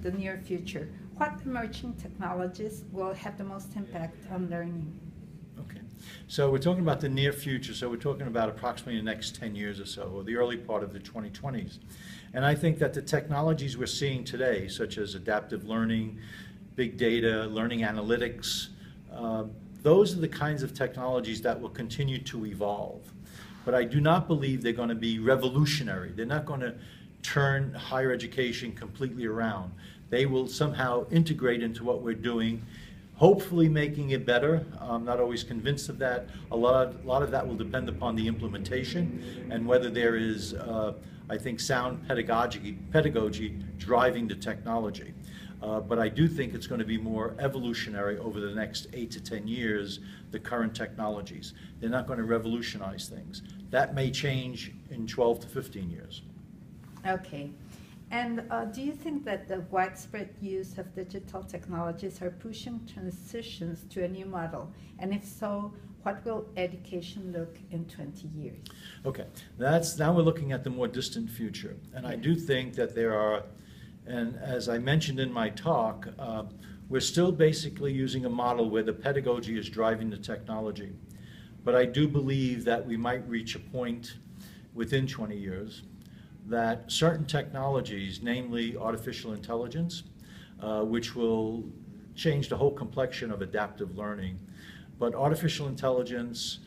the near future, what emerging technologies will have the most impact on learning? Okay. So we're talking about the near future, so we're talking about approximately the next 10 years or so, or the early part of the 2020s. And I think that the technologies we're seeing today, such as adaptive learning, big data, learning analytics, those are the kinds of technologies that will continue to evolve. But I do not believe they're going to be revolutionary. They're not going to turn higher education completely around. They will somehow integrate into what we're doing, hopefully making it better. I'm not always convinced of that. A lot of that will depend upon the implementation and whether there is, I think, sound pedagogy driving the technology. But I do think it's going to be more evolutionary over the next 8 to 10 years, the current technologies. They're not going to revolutionize things. That may change in 12 to 15 years. Okay. And do you think that the widespread use of digital technologies are pushing transitions to a new model? And if so, what will education look in 20 years? Okay, now we're looking at the more distant future. And I do think that there are, and as I mentioned in my talk, we're still basically using a model where the pedagogy is driving the technology. But I do believe that we might reach a point within 20 years that certain technologies, namely artificial intelligence, which will change the whole complexion of adaptive learning, but artificial intelligence,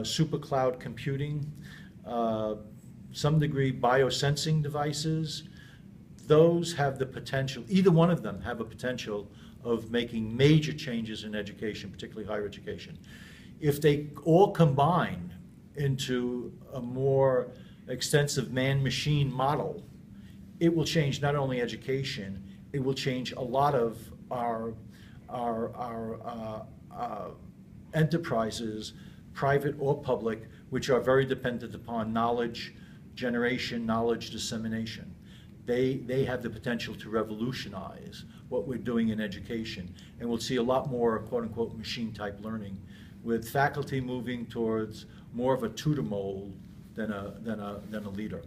super cloud computing, some degree biosensing devices, those have the potential, either one of them have a potential of making major changes in education, particularly higher education. If they all combine into a more extensive man-machine model, it will change not only education, it will change a lot of our enterprises, private or public, which are very dependent upon knowledge generation, knowledge dissemination. They have the potential to revolutionize what we're doing in education, and we'll see a lot more quote-unquote machine-type learning, with faculty moving towards more of a tutor mold than a leader.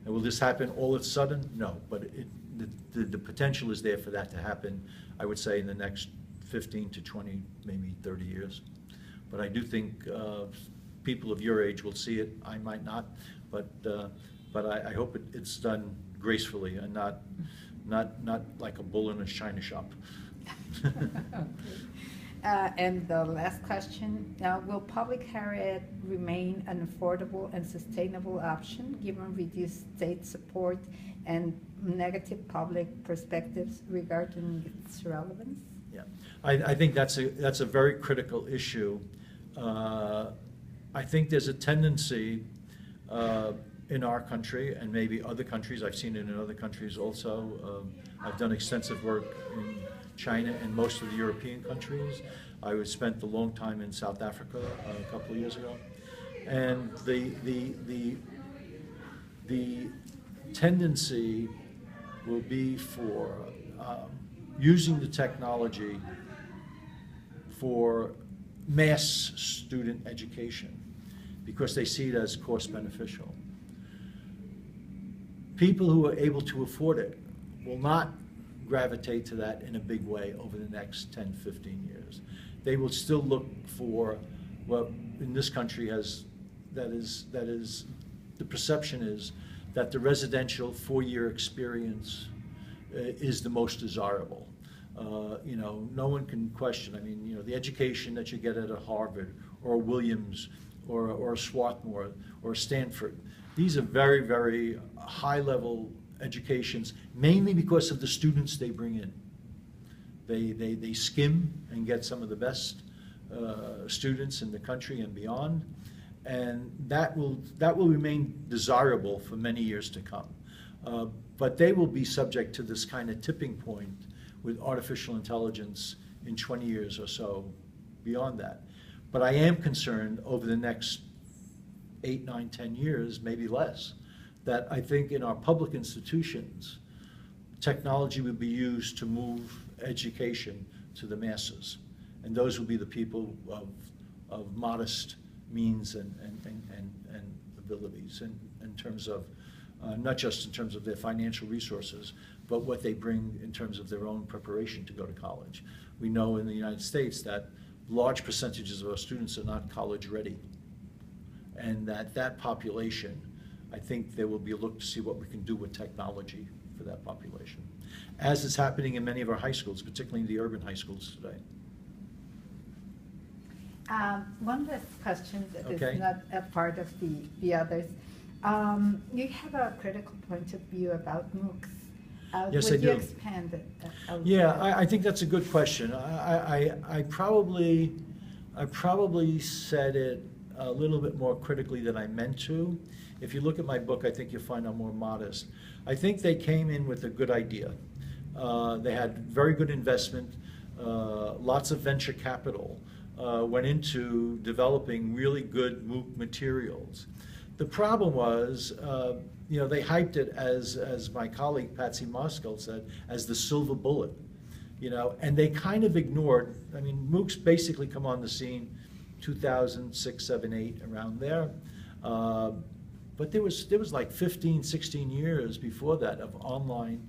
And will this happen all of a sudden? No, but the potential is there for that to happen, I would say, in the next 15 to 20, maybe 30 years. But I do think people of your age will see it. I might not, but I hope it's done gracefully and not like a bull in a china shop. Okay. And the last question, will public higher ed remain an affordable and sustainable option given reduced state support and negative public perspectives regarding its relevance? Yeah, I think that's a very critical issue. I think there's a tendency in our country and maybe other countries, I've seen it in other countries also. I've done extensive work in China and most of the European countries. I spent a long time in South Africa a couple of years ago. And the tendency will be for using the technology for mass student education because they see it as cost beneficial. People who are able to afford it will not gravitate to that in a big way over the next 10, 15 years. They will still look for what in this country the perception is that the residential 4-year experience is the most desirable. No one can question. I mean, the education that you get at a Harvard or a Williams or a Swarthmore or Stanford, these are very, very high-level educations, mainly because of the students they bring in. They skim and get some of the best students in the country and beyond, and that will remain desirable for many years to come. But they will be subject to this kind of tipping point with artificial intelligence in 20 years or so beyond that. But I am concerned over the next 8, 9, 10 years, maybe less, that I think in our public institutions, technology will be used to move education to the masses. And those will be the people of modest means and abilities in terms of, not just in terms of their financial resources, but but what they bring in terms of their own preparation to go to college. We know in the United States that large percentages of our students are not college ready. And that population, I think there will be a look to see what we can do with technology for that population, as is happening in many of our high schools, particularly the urban high schools today. One last question that Okay. is not a part of the others. You have a critical point of view about MOOCs. Yes, would I you do. expand it? A little Yeah, bit? I think that's a good question. I probably said it a little bit more critically than I meant to. If you look at my book, I think you'll find I'm more modest. I think they came in with a good idea. They had very good investment, lots of venture capital went into developing really good MOOC materials. The problem was, they hyped it as my colleague Patsy Moskell said, as the silver bullet, and they kind of ignored. I mean, MOOCs basically come on the scene 2006, 7, 8, around there. But there was like 15, 16 years before that of online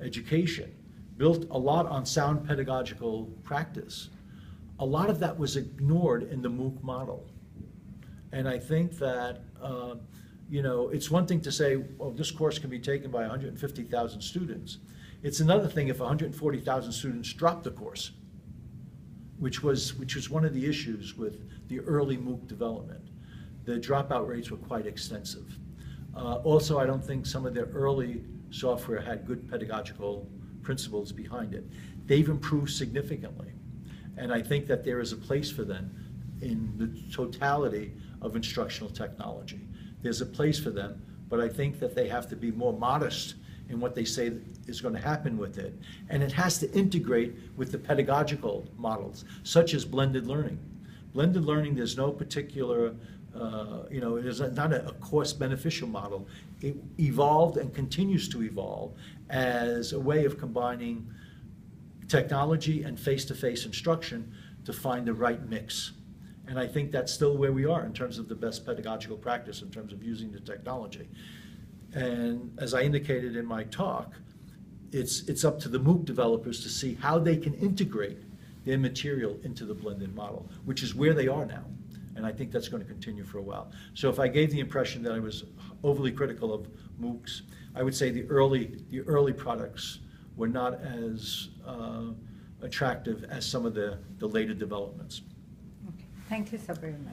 education, built a lot on sound pedagogical practice. A lot of that was ignored in the MOOC model. And I think that, it's one thing to say, well, this course can be taken by 150,000 students. It's another thing if 140,000 students drop the course, which was one of the issues with the early MOOC development. The dropout rates were quite extensive. Also, I don't think some of their early software had good pedagogical principles behind it. They've improved significantly. And I think that there is a place for them in the totality of instructional technology. There's a place for them, but I think that they have to be more modest in what they say is going to happen with it. And it has to integrate with the pedagogical models, such as blended learning. Blended learning, there's no particular, it is not a cost beneficial model. It evolved and continues to evolve as a way of combining technology and face-to-face instruction to find the right mix. And I think that's still where we are in terms of the best pedagogical practice in terms of using the technology. And as I indicated in my talk, it's up to the MOOC developers to see how they can integrate their material into the blended model, which is where they are now. And I think that's going to continue for a while. So if I gave the impression that I was overly critical of MOOCs, I would say the early products were not as attractive as some of the later developments. Okay. Thank you so very much.